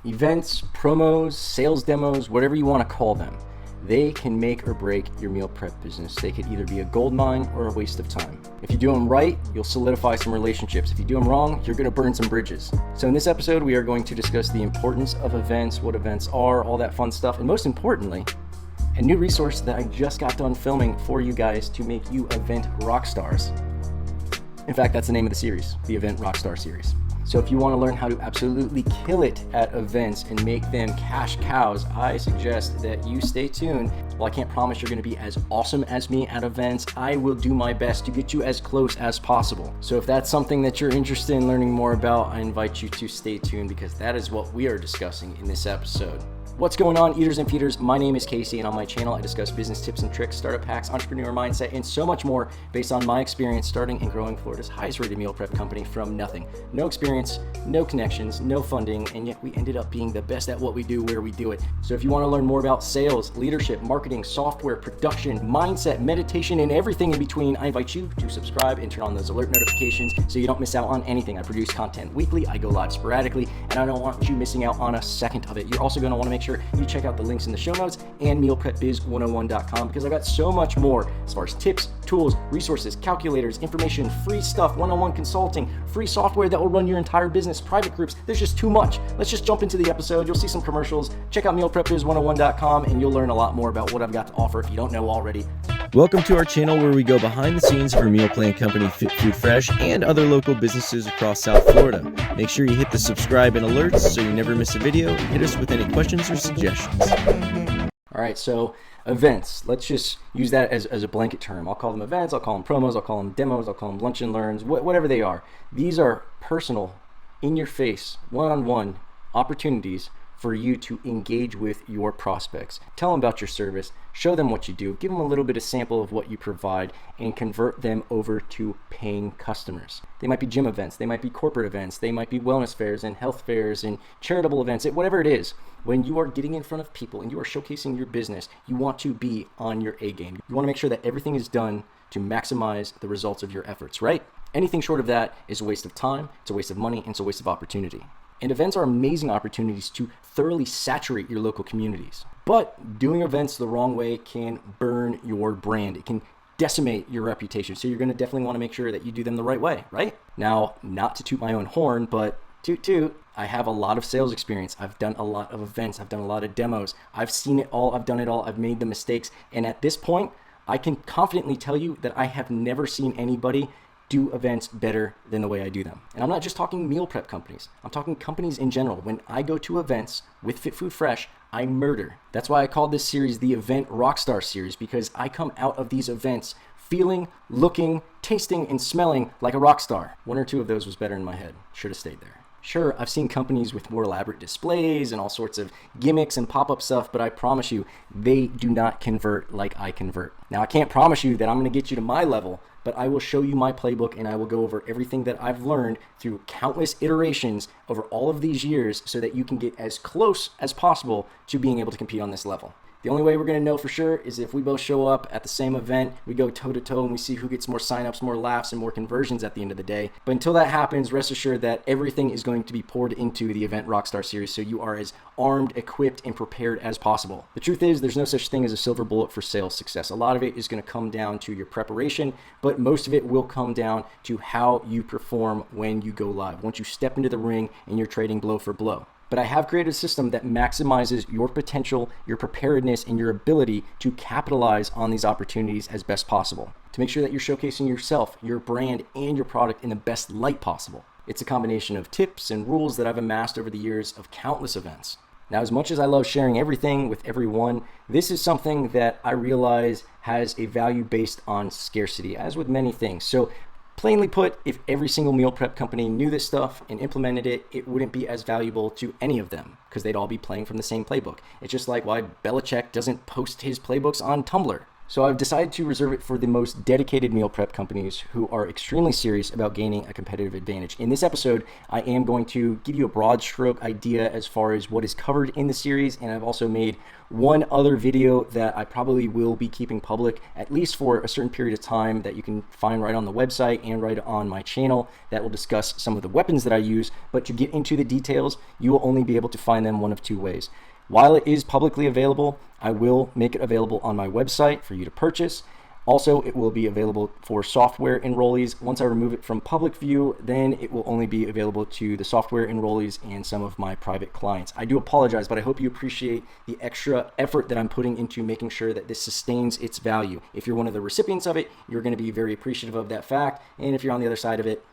Events, promos, sales demos, whatever you want to call them, they can make or break your meal prep business. They could either be a gold mine or a waste of time. If you do them right, you'll solidify some relationships. If you do them wrong, you're going to burn some bridges. So in this episode, we are going to discuss the importance of events, what events are, all that fun stuff, and most importantly, a new resource that I just got done filming for you guys to make you event rock stars. In fact, that's the name of the series, the Event Rockstar Series. So if you want to learn how to absolutely kill it at events and make them cash cows, I suggest that you stay tuned. While I can't promise you're going to be as awesome as me at events, I will do my best to get you as close as possible. So if that's something that you're interested in learning more about, I invite you to stay tuned because that is what we are discussing in this episode. What's going on, eaters and feeders? My name is Casey, and on my channel, I discuss business tips and tricks, startup hacks, entrepreneur mindset, and so much more based on my experience starting and growing Florida's highest rated meal prep company from nothing. No experience, no connections, no funding, and yet we ended up being the best at what we do where we do it. So if you want to learn more about sales, leadership, marketing, software, production, mindset, meditation, and everything in between, I invite you to subscribe and turn on those alert notifications so you don't miss out on anything. I produce content weekly, I go live sporadically, and I don't want you missing out on a second of it. You're also going to want to make sure you check out the links in the show notes and mealprepbiz101.com because I've got so much more as far as tips, tools, resources, calculators, information, free stuff, one-on-one consulting, free software that will run your entire business, private groups. There's just too much. Let's just jump into the episode. You'll see some commercials. Check out mealprepbiz101.com and you'll learn a lot more about what I've got to offer if you don't know already. Welcome to our channel where we go behind the scenes for meal plan company Fit Food Fresh and other local businesses across South Florida. Make sure you hit the subscribe and alerts so you never miss a video, and hit us with any questions or suggestions. All right, so events, let's just use that as a blanket term. I'll call them events, I'll call them promos, I'll call them demos, I'll call them lunch and learns, whatever they are. These are personal, in your face, one-on-one opportunities for you to engage with your prospects. Tell them about your service, show them what you do, give them a little bit of sample of what you provide, and convert them over to paying customers. They might be gym events, they might be corporate events, they might be wellness fairs and health fairs and charitable events, whatever it is. When you are getting in front of people and you are showcasing your business, you want to be on your A game. You want to make sure that everything is done to maximize the results of your efforts, right? Anything short of that is a waste of time, it's a waste of money, and it's a waste of opportunity. And events are amazing opportunities to thoroughly saturate your local communities. But doing events the wrong way can burn your brand. It can decimate your reputation. So you're going to definitely want to make sure that you do them the right way, right? Now, not to toot my own horn, but toot toot, I have a lot of sales experience. I've done a lot of events. I've done a lot of demos. I've seen it all. I've done it all. I've made the mistakes. And at this point, I can confidently tell you that I have never seen anybody do events better than the way I do them. And I'm not just talking meal prep companies. I'm talking companies in general. When I go to events with Fit Food Fresh, I murder. That's why I called this series the Event Rockstar Series, because I come out of these events feeling, looking, tasting, and smelling like a rock star. One or two of those was better in my head. Should have stayed there. Sure, I've seen companies with more elaborate displays and all sorts of gimmicks and pop-up stuff, but I promise you, they do not convert like I convert. Now, I can't promise you that I'm going to get you to my level, but I will show you my playbook and I will go over everything that I've learned through countless iterations over all of these years so that you can get as close as possible to being able to compete on this level. The only way we're going to know for sure is if we both show up at the same event, we go toe to toe and we see who gets more signups, more laughs, and more conversions at the end of the day. But until that happens, rest assured that everything is going to be poured into the Event Rockstar Series so you are as armed, equipped, and prepared as possible. The truth is there's no such thing as a silver bullet for sales success. A lot of it is going to come down to your preparation, but most of it will come down to how you perform when you go live, once you step into the ring and you're trading blow for blow. But I have created a system that maximizes your potential, your preparedness, and your ability to capitalize on these opportunities as best possible, to make sure that you're showcasing yourself, your brand, and your product in the best light possible. It's a combination of tips and rules that I've amassed over the years of countless events. Now, as much as I love sharing everything with everyone, this is something that I realize has a value based on scarcity, as with many things. So plainly put, if every single meal prep company knew this stuff and implemented it, it wouldn't be as valuable to any of them because they'd all be playing from the same playbook. It's just like why Belichick doesn't post his playbooks on Tumblr. So I've decided to reserve it for the most dedicated meal prep companies who are extremely serious about gaining a competitive advantage. In this episode, I am going to give you a broad stroke idea as far as what is covered in the series, and I've also made one other video that I probably will be keeping public, at least for a certain period of time, that you can find right on the website and right on my channel, that will discuss some of the weapons that I use. But to get into the details, you will only be able to find them one of two ways. While it is publicly available, I will make it available on my website for you to purchase. Also, it will be available for software enrollees. Once I remove it from public view, then it will only be available to the software enrollees and some of my private clients. I do apologize, but I hope you appreciate the extra effort that I'm putting into making sure that this sustains its value. If you're one of the recipients of it, you're going to be very appreciative of that fact. And if you're on the other side of it,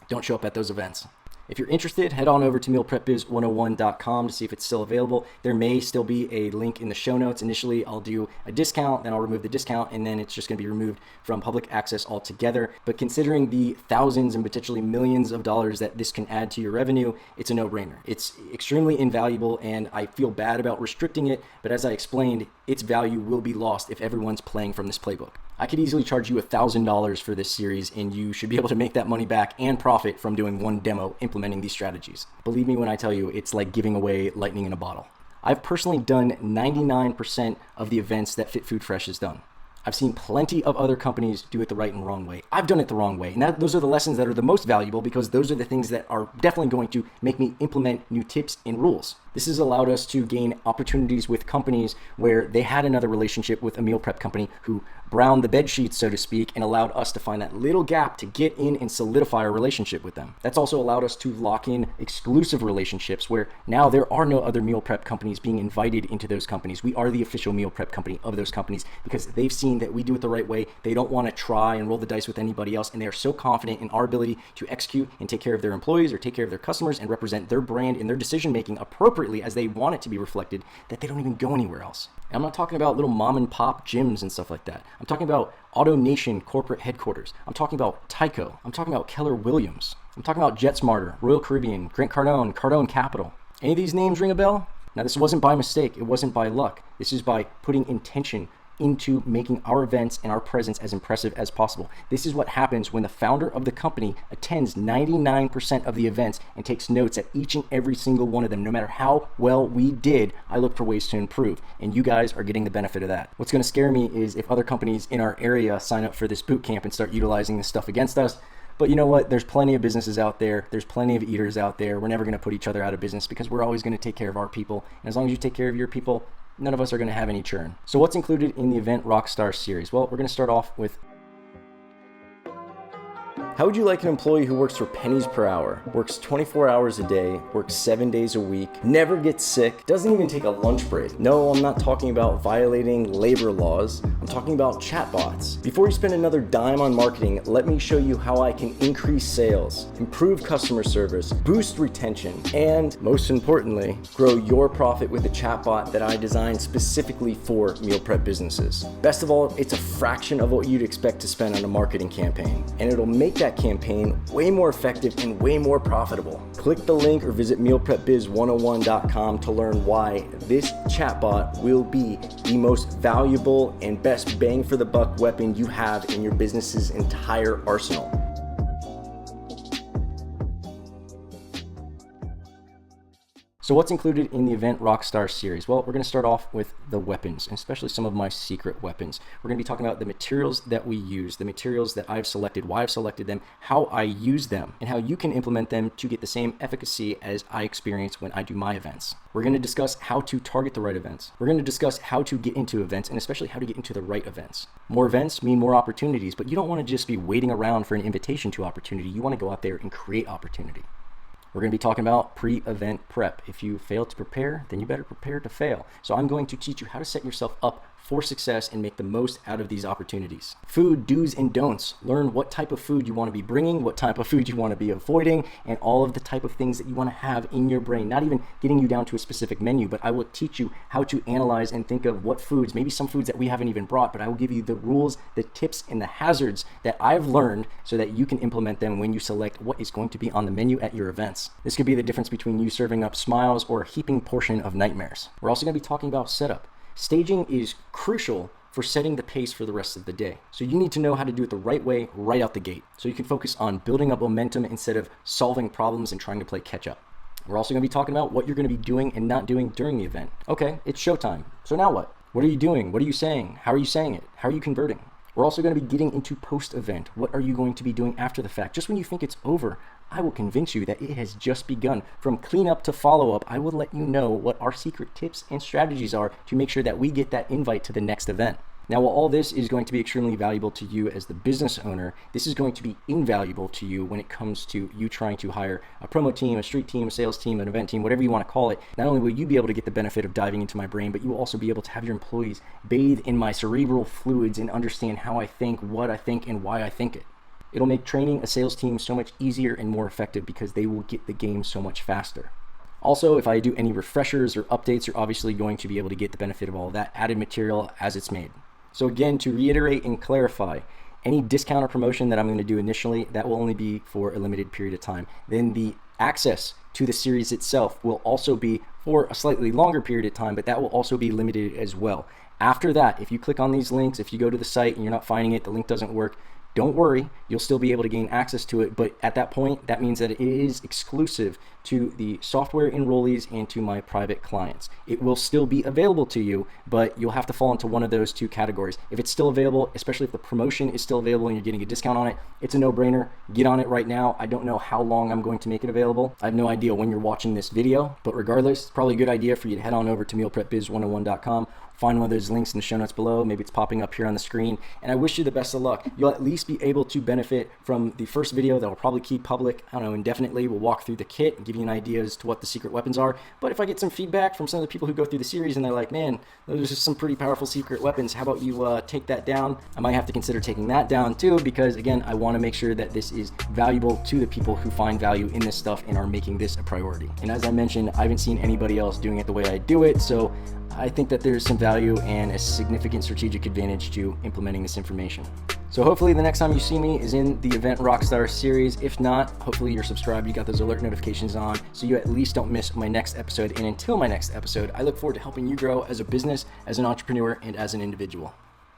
don't show up at those events. If you're interested, head on over to mealprepbiz101.com to see if it's still available. There may still be a link in the show notes. Initially, I'll do a discount, then I'll remove the discount, and then it's just going to be removed from public access altogether. But considering the thousands and potentially millions of dollars that this can add to your revenue, it's a no-brainer. It's extremely invaluable, and I feel bad about restricting it, but as I explained, its value will be lost if everyone's playing from this playbook. I could easily charge you $1,000 for this series, and you should be able to make that money back and profit from doing one demo implementing these strategies. Believe me when I tell you, it's like giving away lightning in a bottle. I've personally done 99% of the events that Fit Food Fresh has done. I've seen plenty of other companies do it the right and wrong way. I've done it the wrong way. And those are the lessons that are the most valuable, because those are the things that are definitely going to make me implement new tips and rules. This has allowed us to gain opportunities with companies where they had another relationship with a meal prep company who browned the bed sheets, so to speak, and allowed us to find that little gap to get in and solidify our relationship with them. That's also allowed us to lock in exclusive relationships where now there are no other meal prep companies being invited into those companies. We are the official meal prep company of those companies because they've seen that we do it the right way. They don't want to try and roll the dice with anybody else, and they are so confident in our ability to execute and take care of their employees or take care of their customers and represent their brand in their decision making appropriately as they want it to be reflected, that they don't even go anywhere else. And I'm not talking about little mom and pop gyms and stuff like that. I'm talking about AutoNation corporate headquarters. I'm talking about Tyco. I'm talking about Keller Williams. I'm talking about JetSmarter, Royal Caribbean, Grant Cardone, Cardone Capital. Any of these names ring a bell? Now, this wasn't by mistake. It wasn't by luck. This is by putting intention into making our events and our presence as impressive as possible. This is what happens when the founder of the company attends 99% of the events and takes notes at each and every single one of them. No matter how well we did, I look for ways to improve, and you guys are getting the benefit of that. What's going to scare me is if other companies in our area sign up for this boot camp and start utilizing this stuff against us. But you know what? There's plenty of businesses out there. There's plenty of eaters out there. We're never going to put each other out of business because we're always going to take care of our people. And as long as you take care of your people, none of us are going to have any churn. So what's included in the Event Rockstar Series? Well, we're going to start off with: how would you like an employee who works for pennies per hour, works 24 hours a day, works 7 days a week, never gets sick, doesn't even take a lunch break? No, I'm not talking about violating labor laws. I'm talking about chatbots. Before you spend another dime on marketing, let me show you how I can increase sales, improve customer service, boost retention, and most importantly, grow your profit with a chatbot that I designed specifically for meal prep businesses. Best of all, it's a fraction of what you'd expect to spend on a marketing campaign, and it'll make that campaign way more effective and way more profitable. Click the link or visit mealprepbiz101.com to learn why this chatbot will be the most valuable and best bang for the buck weapon you have in your business's entire arsenal. So what's included in the Event Rockstar Series? Well, we're going to start off with the weapons, and especially some of my secret weapons. We're going to be talking about the materials that we use, the materials that I've selected, why I've selected them, how I use them, and how you can implement them to get the same efficacy as I experience when I do my events. We're going to discuss how to target the right events. We're going to discuss how to get into events, and especially how to get into the right events. More events mean more opportunities, but you don't want to just be waiting around for an invitation to opportunity. You want to go out there and create opportunity. We're going to be talking about pre-event prep. If you fail to prepare, then you better prepare to fail. So I'm going to teach you how to set yourself up for success and make the most out of these opportunities. Food do's and don'ts. Learn what type of food you want to be bringing, what type of food you want to be avoiding, and all of the type of things that you want to have in your brain. Not even getting you down to a specific menu, but I will teach you how to analyze and think of what foods, maybe some foods that we haven't even brought, but I will give you the rules, the tips, and the hazards that I've learned so that you can implement them when you select what is going to be on the menu at your events. This could be the difference between you serving up smiles or a heaping portion of nightmares. We're also going to be talking about setup. Staging is crucial for setting the pace for the rest of the day. So you need to know how to do it the right way right out the gate, so you can focus on building up momentum instead of solving problems and trying to play catch up. We're also going to be talking about what you're going to be doing and not doing during the event. Okay, it's showtime. So now what? What are you doing? What are you saying? How are you saying it? How are you converting? We're also going to be getting into post-event. What are you going to be doing after the fact? Just when you think it's over, I will convince you that it has just begun. From cleanup to follow-up, I will let you know what our secret tips and strategies are to make sure that we get that invite to the next event. Now, while all this is going to be extremely valuable to you as the business owner, this is going to be invaluable to you when it comes to you trying to hire a promo team, a street team, a sales team, an event team, whatever you want to call it. Not only will you be able to get the benefit of diving into my brain, but you will also be able to have your employees bathe in my cerebral fluids and understand how I think, what I think, and why I think it. It'll make training a sales team so much easier and more effective because they will get the game so much faster. Also, if I do any refreshers or updates, you're obviously going to be able to get the benefit of all that added material as it's made. So again, to reiterate and clarify, any discount or promotion that I'm going to do initially, that will only be for a limited period of time. Then the access to the series itself will also be for a slightly longer period of time, but that will also be limited as well. After that, if you click on these links, if you go to the site and you're not finding it, the link doesn't work, don't worry, you'll still be able to gain access to it, but at that point, that means that it is exclusive to the software enrollees and to my private clients. It will still be available to you, but you'll have to fall into one of those two categories. If it's still available, especially if the promotion is still available and you're getting a discount on it, it's a no-brainer. Get on it right now. I don't know how long I'm going to make it available. I have no idea when you're watching this video, but regardless, it's probably a good idea for you to head on over to mealprepbiz101.com. Find one of those links in the show notes below. Maybe it's popping up here on the screen. And I wish you the best of luck. You'll at least be able to benefit from the first video that will probably keep public, I don't know, indefinitely. We'll walk through the kit and give you an idea as to what the secret weapons are. But if I get some feedback from some of the people who go through the series and they're like, man, those are just some pretty powerful secret weapons. How about you take that down? I might have to consider taking that down too, because again, I want to make sure that this is valuable to the people who find value in this stuff and are making this a priority. And as I mentioned, I haven't seen anybody else doing it the way I do it. So I think that there's some value and a significant strategic advantage to implementing this information. So hopefully the next time you see me is in the Event Rockstar Series. If not, hopefully you're subscribed, you got those alert notifications on, so you at least don't miss my next episode. And until my next episode, I look forward to helping you grow as a business, as an entrepreneur, and as an individual.